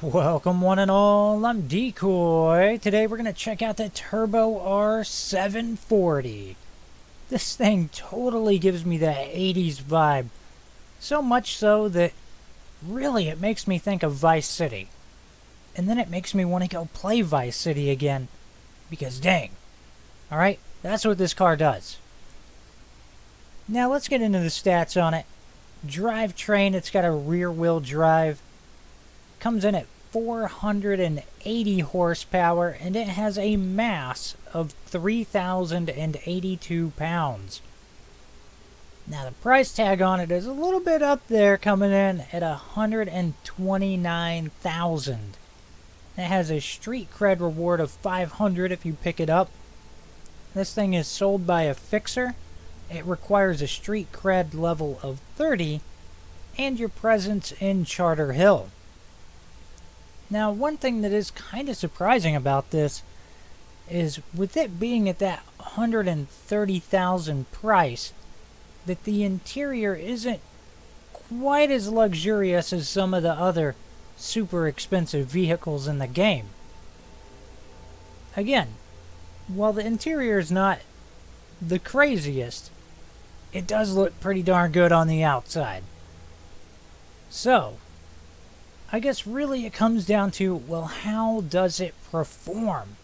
Welcome one and all, I'm Decoy. Today we're going to check out the Turbo R740. This thing totally gives me the 80s vibe. So much so that really it makes me think of Vice City. And then it makes me want to go play Vice City again. Because dang. Alright, that's what this car does. Now let's get into the stats on it. Drivetrain, it's got a rear wheel drive. Comes in at 480 horsepower and it has a mass of 3,082 pounds. Now the price tag on it is a little bit up there, coming in at 129,000. It has a street cred reward of 500 if you pick it up. This thing is sold by a fixer. It requires a street cred level of 30 and your presence in Charter Hill. Now, one thing that is kind of surprising about this is, with it being at that 130,000 price, that the interior isn't quite as luxurious as some of the other super expensive vehicles in the game. Again, while the interior is not the craziest, it does look pretty darn good on the outside. So, I guess really it comes down to, well, how does it perform?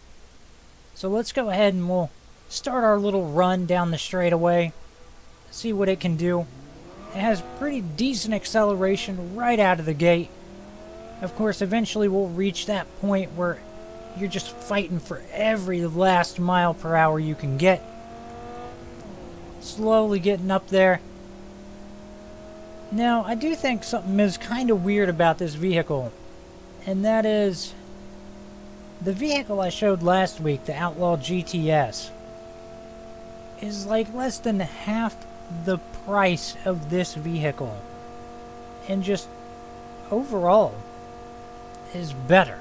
So let's go ahead and we'll start our little run down the straightaway, see what it can do. It has pretty decent acceleration right out of the gate. Of course, eventually we'll reach that point where you're just fighting for every last mile per hour you can get. Slowly getting up there. Now, I do think something is kind of weird about this vehicle, and that is the vehicle I showed last week, the Outlaw GTS, is like less than half the price of this vehicle, and just overall is better.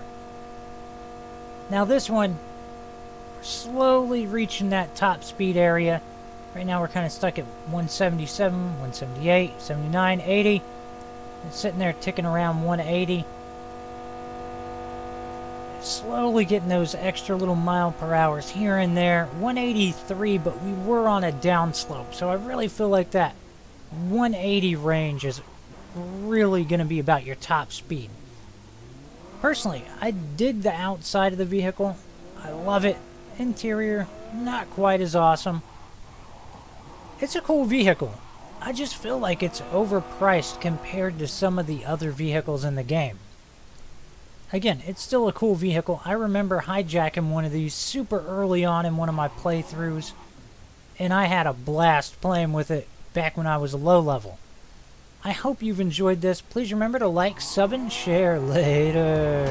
Now this one, we're slowly reaching that top speed area. Right now we're kind of stuck at 177, 178, 79, 80. It's sitting there ticking around 180. Slowly getting those extra little mile per hours here and there. 183, but we were on a downslope, so I really feel like that 180 range is really going to be about your top speed. Personally, I dig the outside of the vehicle. I love it. Interior, not quite as awesome. It's a cool vehicle. I just feel like it's overpriced compared to some of the other vehicles in the game. Again, it's still a cool vehicle. I remember hijacking one of these super early on in one of my playthroughs, and I had a blast playing with it back when I was a low level. I hope you've enjoyed this. Please remember to like, sub, and share. Later.